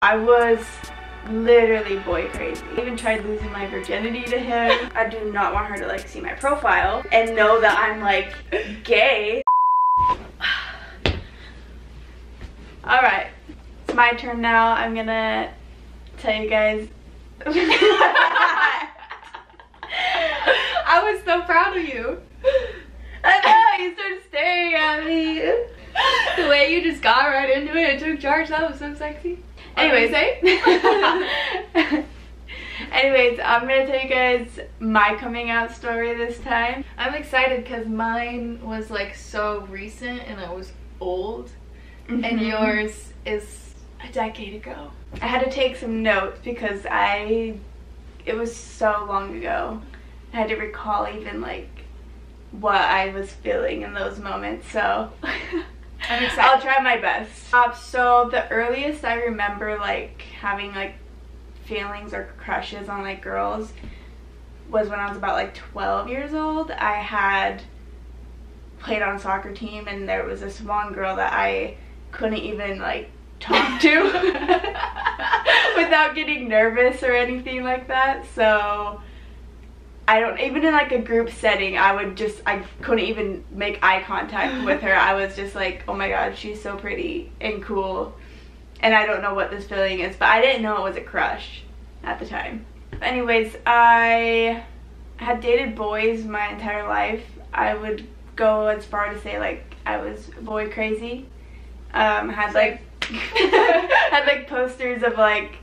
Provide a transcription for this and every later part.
I was literally boy crazy. I even tried losing my virginity to him. I do not want her to like see my profile and know that I'm like gay. Alright, it's my turn now. I'm gonna tell you guys. I was so proud of you. I know, you started staring at me. The way you just got right into it and took charge, that was so sexy. Anyways, anyways, I'm gonna tell you guys my coming out story this time. I'm excited because mine was like so recent and I was old, and yours is a decade ago. I had to take some notes because it was so long ago. I had to recall even like what I was feeling in those moments, so I'm excited. I'll try my best. So the earliest I remember like having like feelings or crushes on like girls was when I was about like 12 years old. I had played on a soccer team and there was this one girl that I couldn't even like talk to without getting nervous or anything like that. So I don't, even in like a group setting, I couldn't even make eye contact with her. I was just like, oh my god, she's so pretty and cool, and I don't know what this feeling is, but I didn't know it was a crush at the time. Anyways, I had dated boys my entire life. I would go as far to say like I was boy crazy. Had like had like posters of like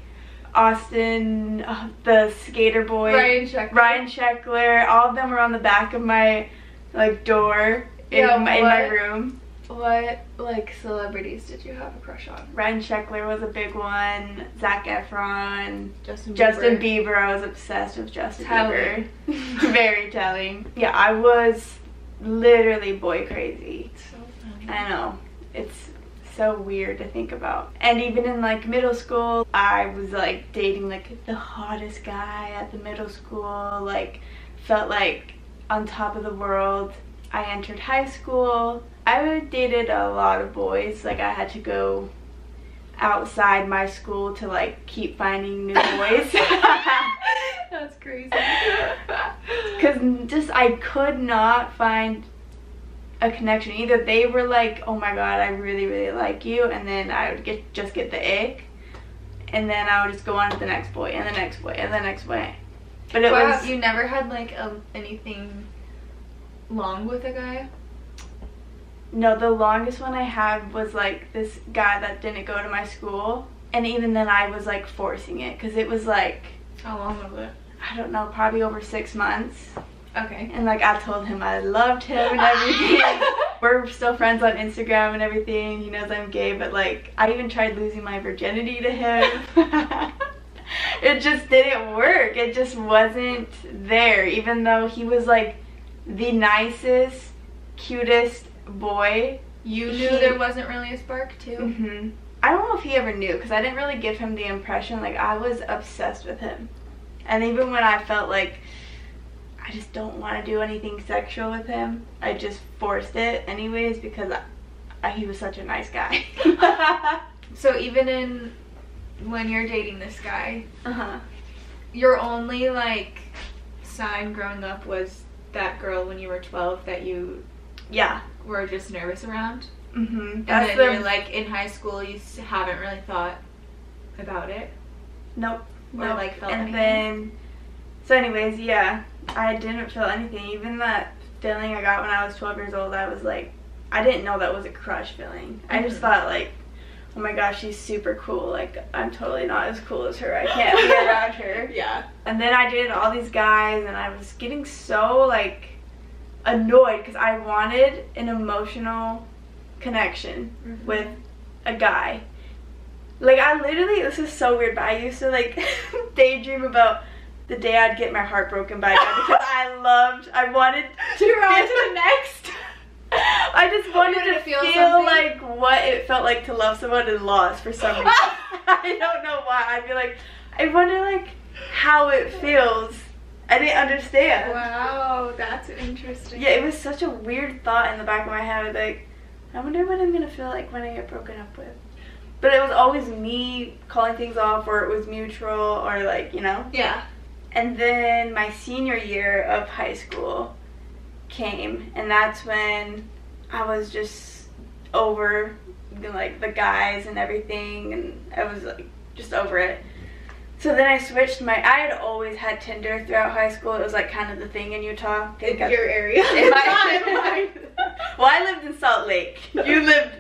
Austin, the skater boy, Ryan Sheckler, all of them were on the back of my like door in my room. What like celebrities did you have a crush on? Ryan Sheckler was a big one, Zac Efron, Justin Bieber. I was obsessed with Justin Bieber. Very telling. Yeah, I was literally boy crazy. So funny. I know, it's so weird to think about. And even in like middle school, I was like dating like the hottest guy at the middle school, like felt like on top of the world. I entered high school. I dated a lot of boys. Like I had to go outside my school to like keep finding new boys. That's crazy. Because just I could not find a connection. Either they were like, oh my god, I really really like you, and then I would just get the ick, and then I would just go on to the next boy and the next boy and the next boy. But it was, you never had like anything long with a guy? No, the longest one I had was like this guy that didn't go to my school, and even then I was like forcing it because it was like, how long was it? I don't know, probably over 6 months. Okay. And like I told him I loved him and everything. We're still friends on Instagram and everything. He knows I'm gay, but like I even tried losing my virginity to him. It just didn't work. It just wasn't there, even though he was like the nicest, cutest boy. You knew there wasn't really a spark too? I don't know if he ever knew, because I didn't really give him the impression. Like I was obsessed with him, and even when I felt like I just don't want to do anything sexual with him, I just forced it anyways because he was such a nice guy. So even when you're dating this guy, your only like sign growing up was that girl when you were 12 that you were just nervous around? And then you're like in high school, you haven't really thought about it? Nope. Or like felt anything? Then, so anyways, yeah, I didn't feel anything. Even that feeling I got when I was 12 years old, I was like, I didn't know that was a crush feeling. I just thought like, oh my gosh, she's super cool. Like, I'm totally not as cool as her. I can't be around her. Yeah. And then I dated all these guys, and I was getting so like annoyed because I wanted an emotional connection with a guy. Like I literally, this is so weird, but I used to like daydream about the day I'd get my heart broken by a guy because I wanted to You're on to the next. I just wanted to feel like what it felt like to love someone and lost for some reason. I don't know why. I'd be like, I wonder like how it feels. I didn't understand. Wow, that's interesting. Yeah, it was such a weird thought in the back of my head. Like, I wonder what I'm gonna feel like when I get broken up with. But it was always me calling things off, or it was mutual, or like, you know? Yeah. And then my senior year of high school came, and that's when I was just over, like, the guys and everything, and I was, like, just over it. So then I switched I had always had Tinder throughout high school. It was, like, kind of the thing in Utah. In your area. Well, I lived in Salt Lake. You lived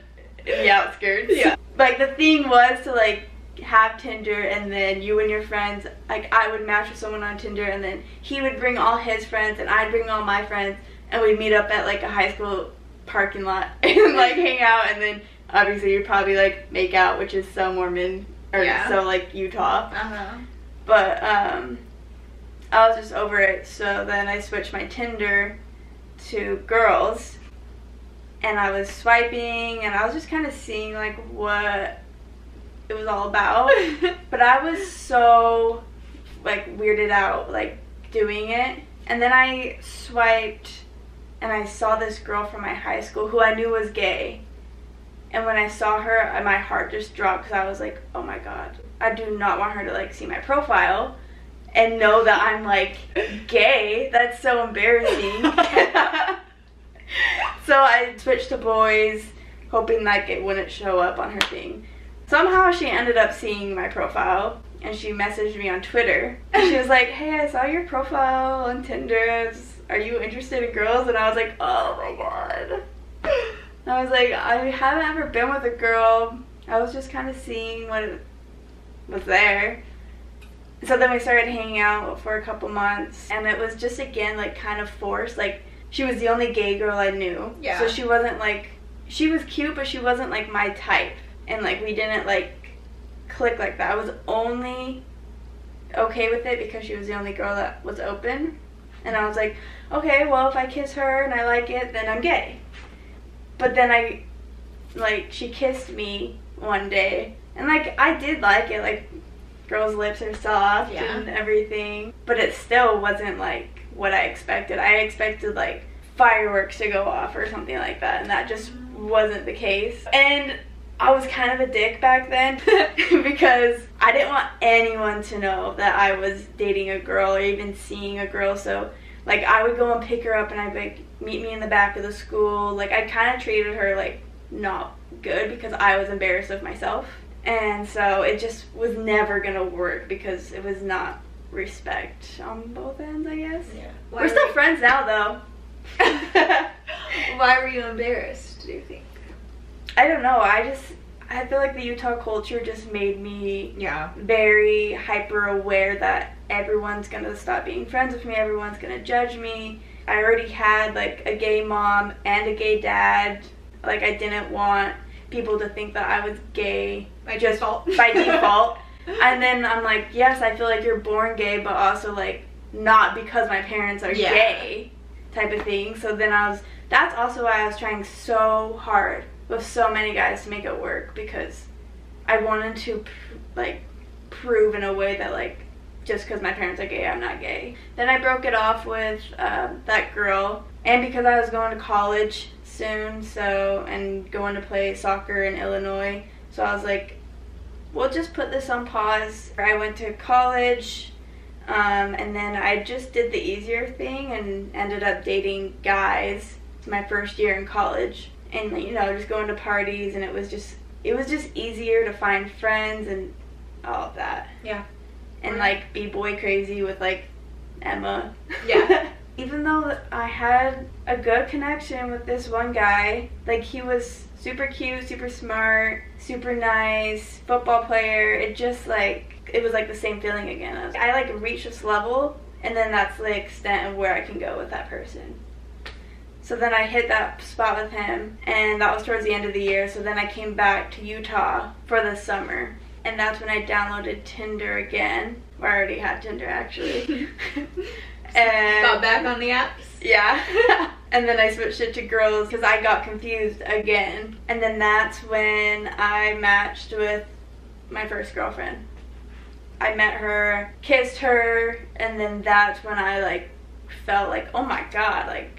in the outskirts. Yeah. Like, the thing was to, like, have Tinder, and then you and your friends, like, I would match with someone on Tinder, and then he would bring all his friends, and I'd bring all my friends, and we'd meet up at, like, a high school parking lot and, like, hang out, and then obviously you'd probably, like, make out, which is so Mormon, or so, like, Utah. But I was just over it, so then I switched my Tinder to girls, and I was swiping, and I was just kind of seeing, like, what it was all about. But I was so, like, weirded out, like, doing it. And then I swiped, and I saw this girl from my high school who I knew was gay. And when I saw her, my heart just dropped, because I was like, oh my god, I do not want her to, like, see my profile and know that I'm, like, gay. That's so embarrassing. So I switched to boys, hoping, like, it wouldn't show up on her thing. Somehow she ended up seeing my profile, and she messaged me on Twitter. And she was like, hey, I saw your profile on Tinder. Are you interested in girls? And I was like, oh my god. And I was like, I haven't ever been with a girl. I was just kind of seeing what was there. So then we started hanging out for a couple months, and it was just, again, like, kind of forced. Like, she was the only gay girl I knew. Yeah. So she wasn't, like, she was cute, but she wasn't, like, my type. And, like, we didn't, like, click like that. I was only okay with it because she was the only girl that was open. And I was like, okay, well, if I kiss her and I like it, then I'm gay. But then she kissed me one day. And, like, I did like it. Like, girls' lips are soft and everything. But it still wasn't, like, what I expected. I expected, like, fireworks to go off or something like that. And that just wasn't the case. And I was kind of a dick back then because I didn't want anyone to know that I was dating a girl or even seeing a girl. So, like, I would go and pick her up, and I'd be like, meet me in the back of the school. Like, I kind of treated her, like, not good because I was embarrassed of myself. And so it just was never going to work because it was not respect on both ends, I guess. Yeah. We're still friends now, though. Why were you embarrassed, do you think? I don't know. I feel like the Utah culture just made me very hyper aware that everyone's gonna stop being friends with me. Everyone's gonna judge me. I already had, like, a gay mom and a gay dad. Like, I didn't want people to think that I was gay by default. By default. And then I'm like, yes, I feel like you're born gay, but also, like, not because my parents are gay type of thing. So then that's also why I was trying so hard with so many guys to make it work, because I wanted to, like, prove in a way that, like, just because my parents are gay, I'm not gay. Then I broke it off with that girl, and because I was going to college soon, and going to play soccer in Illinois, so I was like, we'll just put this on pause. I went to college, and then I just did the easier thing and ended up dating guys my first year in college. And, you know, just going to parties, and it was just easier to find friends and all of that. Yeah. And, like, be boy crazy with, like, Emma. Yeah. Even though I had a good connection with this one guy, like, he was super cute, super smart, super nice, football player, it just, like, it was, like, the same feeling again. I like, reached this level, and then that's the extent of where I can go with that person. So then I hit that spot with him, and that was towards the end of the year. So then I came back to Utah for the summer, and that's when I downloaded Tinder again. Or I already had Tinder, actually. And got back on the apps? Yeah. And then I switched it to girls because I got confused again. And then that's when I matched with my first girlfriend. I met her, kissed her, and then that's when I, like, felt like, oh my god, like,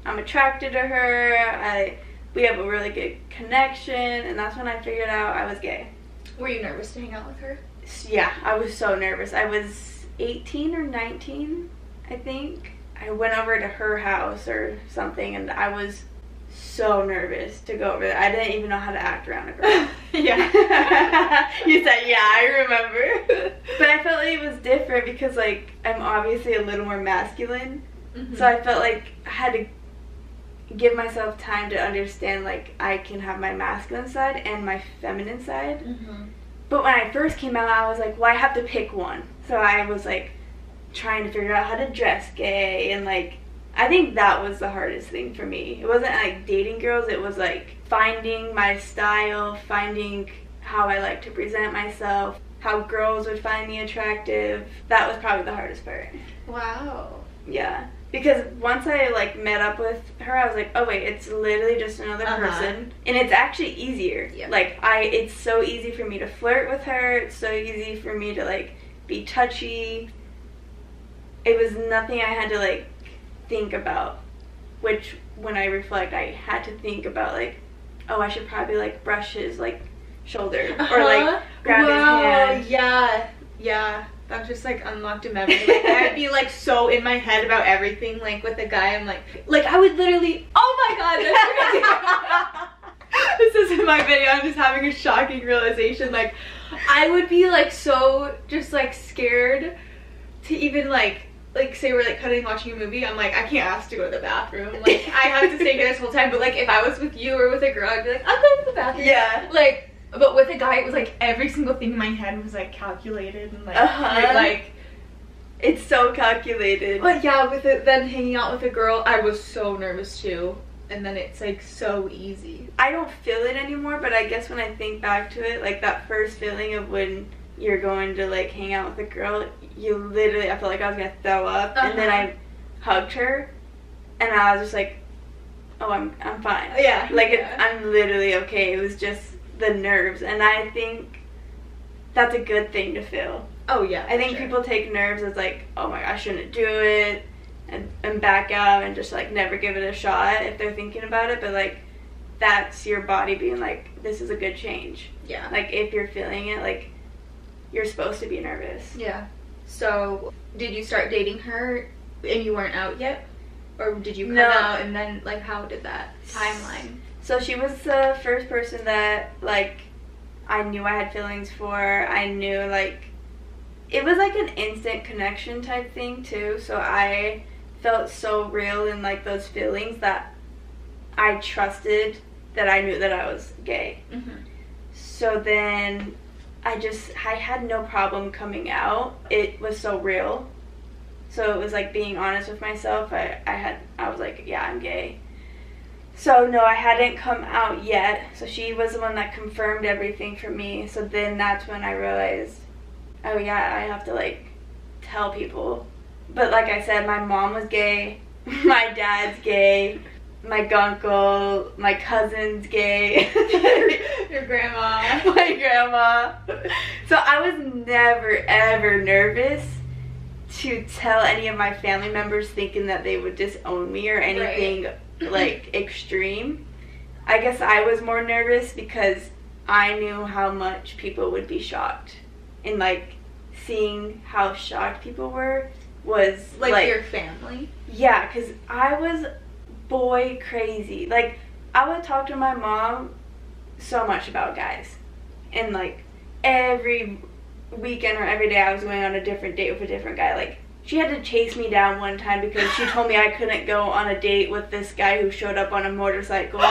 I'm attracted to her, we have a really good connection, and that's when I figured out I was gay. Were you nervous to hang out with her? Yeah, I was so nervous. I was 18 or 19, I think. I went over to her house or something, and I was so nervous to go over there. I didn't even know how to act around a girl. Yeah. You said, yeah, I remember. But I felt like it was different because, like, I'm obviously a little more masculine. Mm-hmm. So I felt like I had to give myself time to understand, like, I can have my masculine side and my feminine side. Mm-hmm. But when I first came out, I was like, well, I have to pick one. So I was, like, trying to figure out how to dress gay, and, like, I think that was the hardest thing for me. It wasn't, like, dating girls. It was, like, finding my style, finding how I like to present myself, how girls would find me attractive. That was probably the hardest part. Wow. Yeah. Because once I, like, met up with her, I was like, oh, wait, it's literally just another person. And it's actually easier. Yep. Like, it's so easy for me to flirt with her. It's so easy for me to, like, be touchy. It was nothing I had to, like, think about. Which, when I reflect, I had to think about, like, oh, I should probably, like, brush his, like, shoulder. Or, like, grab his hand. Yeah. Yeah. That just, like, unlocked a memory. Like, I'd be, like, so in my head about everything. Like, with a guy, I'm like, I would literally, oh my god, that's this isn't my video. I'm just having a shocking realization. Like, I would be, like, so just, like, scared to even, like, say we're, like, watching a movie. I'm like, I can't ask to go to the bathroom. Like, I have to stay here this whole time. But, like, if I was with you or with a girl, I'd be like, I'm going to the bathroom. Yeah. Like, but with a guy, it was like every single thing in my head was like calculated and like, like it's so calculated. But yeah, with it, then hanging out with a girl, I was so nervous too. And then it's like so easy. I don't feel it anymore, but I guess when I think back to it, like that first feeling of when you're going to like hang out with a girl, you literally, I felt like I was gonna throw up. And then I hugged her, and I was just like, oh, I'm fine. Yeah. Like I'm literally okay. It was just the nerves, and I think that's a good thing to feel. Oh yeah, I think people take nerves as like, oh my gosh, I shouldn't do it, and back out and just like never give it a shot if they're thinking about it. But like, that's your body being like, this is a good change. Yeah. Like if you're feeling it, like you're supposed to be nervous. Yeah. So did you start dating her and you weren't out yet, or did you come out and then like how did that timeline? So she was the first person that, like, I knew I had feelings for. I knew, like, it was, like, an instant connection type thing, too. So I felt so real in, like, those feelings that I trusted that I knew that I was gay. Mm-hmm. So then I had no problem coming out. It was so real. So it was, like, being honest with myself. I was like, yeah, I'm gay. So, no, I hadn't come out yet. So she was the one that confirmed everything for me. So then that's when I realized, oh, yeah, I have to, like, tell people. But like I said, my mom was gay. My dad's gay. My gunkle. My cousin's gay. Your grandma. My grandma. So I was never, ever nervous to tell any of my family members thinking that they would disown me or anything. Right. Like extreme. I guess I was more nervous because I knew how much people would be shocked, and like seeing how shocked people were was like your family. Yeah, because I was boy crazy. Like I would talk to my mom so much about guys, and like every weekend or every day I was going on a different date with a different guy. Like she had to chase me down one time because she told me I couldn't go on a date with this guy who showed up on a motorcycle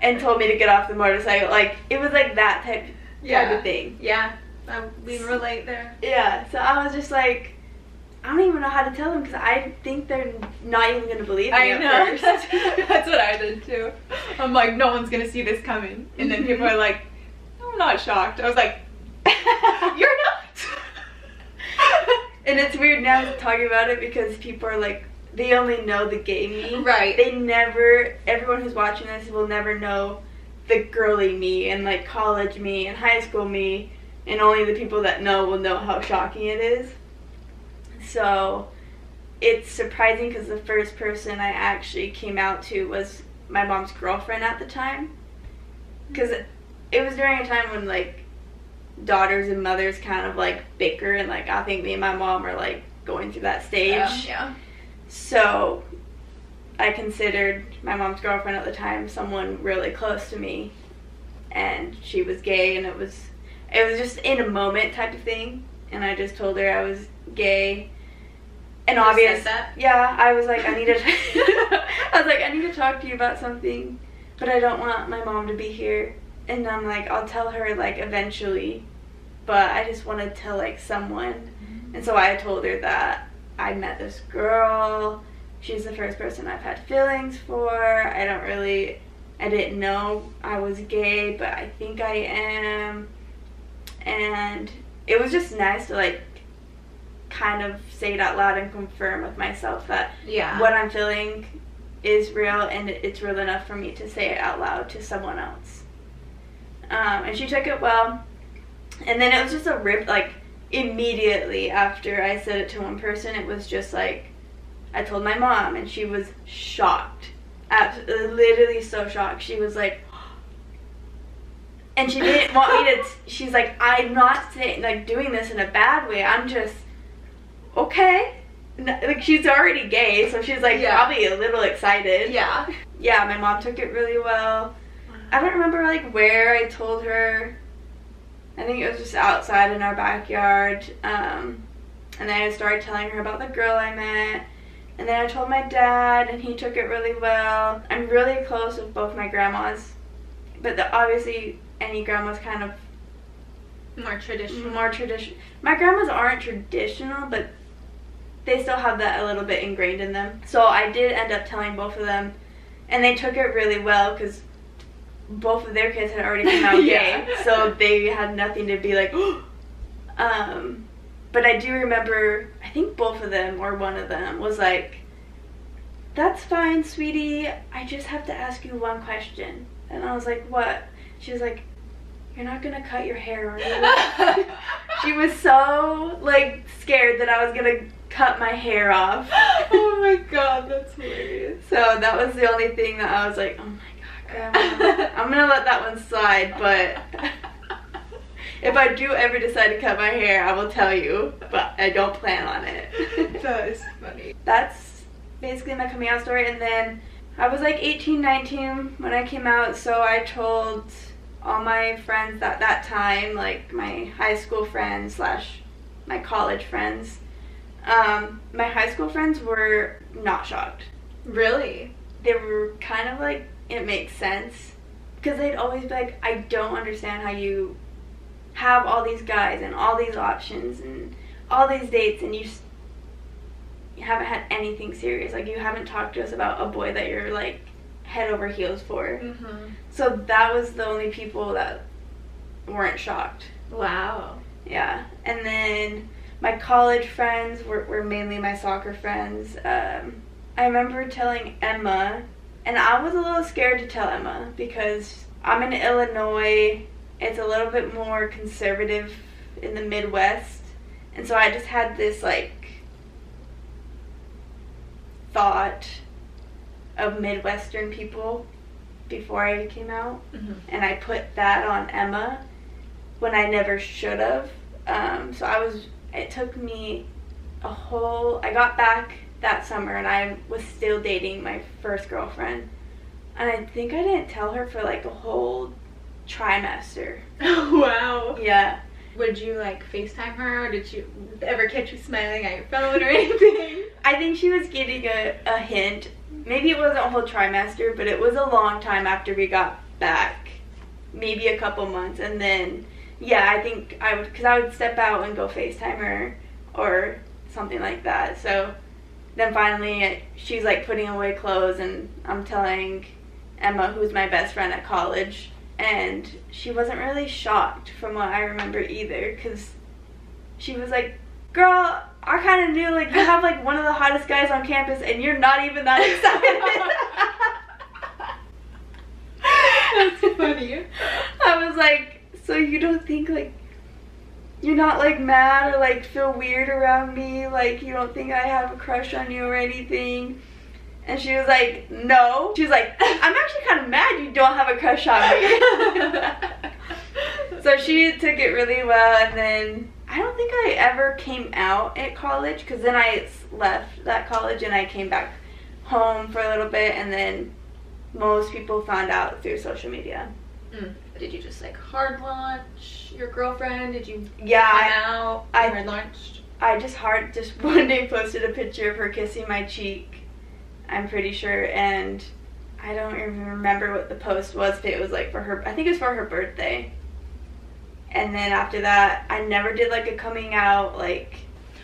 and told me to get off the motorcycle. Like, it was like that type of thing. Yeah, we relate there. Yeah, so I was just like, I don't even know how to tell them because I think they're not even going to believe me at first. That's what I did too. I'm like, no one's going to see this coming. And then people are like, no, I'm not shocked. I was like, you're not. And it's weird now talking about it because people are like, they only know the gay me. Right. Everyone who's watching this will never know the girly me and like college me and high school me, and only the people that know will know how shocking it is. So it's surprising because the first person I actually came out to was my mom's girlfriend at the time. Because it was during a time when like daughters and mothers kind of like bicker, and like I think me and my mom are like going through that stage. Yeah. So I considered my mom's girlfriend at the time someone really close to me, and she was gay, and it was just in a moment type of thing, and I just told her I was gay. And obvious, yeah, I was like, I need to talk to you about something, but I don't want my mom to be here. And I'm like, I'll tell her like eventually, but I just want to tell like someone. Mm-hmm. And so I told her that I met this girl. She's the first person I've had feelings for. I didn't know I was gay, but I think I am. And it was just nice to like kind of say it out loud and confirm with myself that what I'm feeling is real, and it's real enough for me to say it out loud to someone else. And she took it well, and then it was just a rip, like immediately after I said it to one person, it was just like, I told my mom, and she was shocked, literally so shocked. She was like, and she didn't want me to, she's like, I'm not saying, like, doing this in a bad way, I'm just, okay. Like, she's already gay, so she's like probably a little excited. Yeah, my mom took it really well. I don't remember like where I told her. I think it was just outside in our backyard. And then I started telling her about the girl I met. And then I told my dad, and he took it really well. I'm really close with both my grandmas, but obviously any grandma's kind of more traditional. My grandmas aren't traditional, but they still have that a little bit ingrained in them. So I did end up telling both of them, and they took it really well because both of their kids had already come out gay, so they had nothing to be like, but I do remember, I think both of them, or one of them, was like, that's fine, sweetie, I just have to ask you one question. And I was like, what? She was like, you're not gonna cut your hair, are you? She was so, like, scared that I was gonna cut my hair off. Oh my god, that's hilarious. So that was the only thing that I was like, oh my god, Grandma, I'm gonna let that one slide, but if I do ever decide to cut my hair, I will tell you, but I don't plan on it. That is funny. That's basically my coming out story. And then I was like 18, 19 when I came out, so I told all my friends at that time, like my high school friends slash my college friends. My high school friends were not shocked. Really? They were kind of like, it makes sense, because they'd always be like, I don't understand how you have all these guys and all these options and all these dates, and you haven't had anything serious. Like, you haven't talked to us about a boy that you're like head over heels for. Mm-hmm. So that was the only people that weren't shocked. Wow. Yeah. And then my college friends were mainly my soccer friends. I remember telling Emma, and I was a little scared to tell Emma because I'm in Illinois. It's a little bit more conservative in the Midwest. And so I just had this like thought of Midwestern people before I came out. Mm-hmm. And I put that on Emma when I never should have. It took me I got back that summer and I was still dating my first girlfriend. And I think I didn't tell her for like a whole trimester. Wow. Yeah. Would you like FaceTime her, or did you ever catch you smiling at your phone or anything? I think she was getting a hint. Maybe it wasn't a whole trimester, but it was a long time after we got back. Maybe a couple months. And then, yeah, I think because I would step out and go FaceTime her or something like that. So then finally she's like putting away clothes, and I'm telling Emma, who's my best friend at college, and she wasn't really shocked from what I remember either, because she was like, girl, I kind of knew, like, you have like one of the hottest guys on campus and you're not even that excited. That's funny. I was like, so you don't think like you're not like mad or like feel weird around me, like you don't think I have a crush on you or anything? And she was like, no. She was like, I'm actually kind of mad you don't have a crush on me. So she took it really well, and then I don't think I ever came out at college, because then I left that college and I came back home for a little bit, and then most people found out through social media. Did you just like hard launch your girlfriend? Did you Yeah, out? I hard launched? I just one day posted a picture of her kissing my cheek, I'm pretty sure, and I don't even remember what the post was, but it was like for her, I think it was for her birthday. And then after that, I never did like a coming out, like,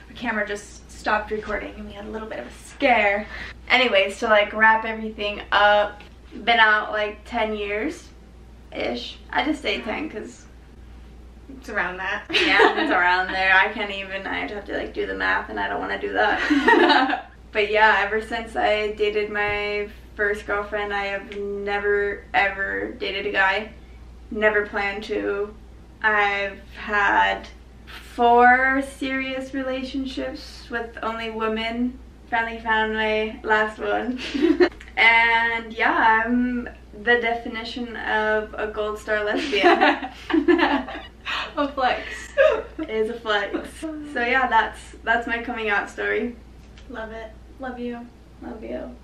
Our camera just stopped recording and we had a little bit of a scare. anyways, to like wrap everything up, been out like 10 years-ish. I just say 10 because It's around that. yeah, it's around there. I'd have to like do the math, and I don't want to do that. But yeah, ever since I dated my first girlfriend, I have never ever dated a guy. Never planned to. I've had 4 serious relationships with only women. Finally found my last one. And yeah, I'm the definition of a gold star lesbian. A flex. It is a flex. So yeah, that's my coming out story. Love it. Love you. Love you.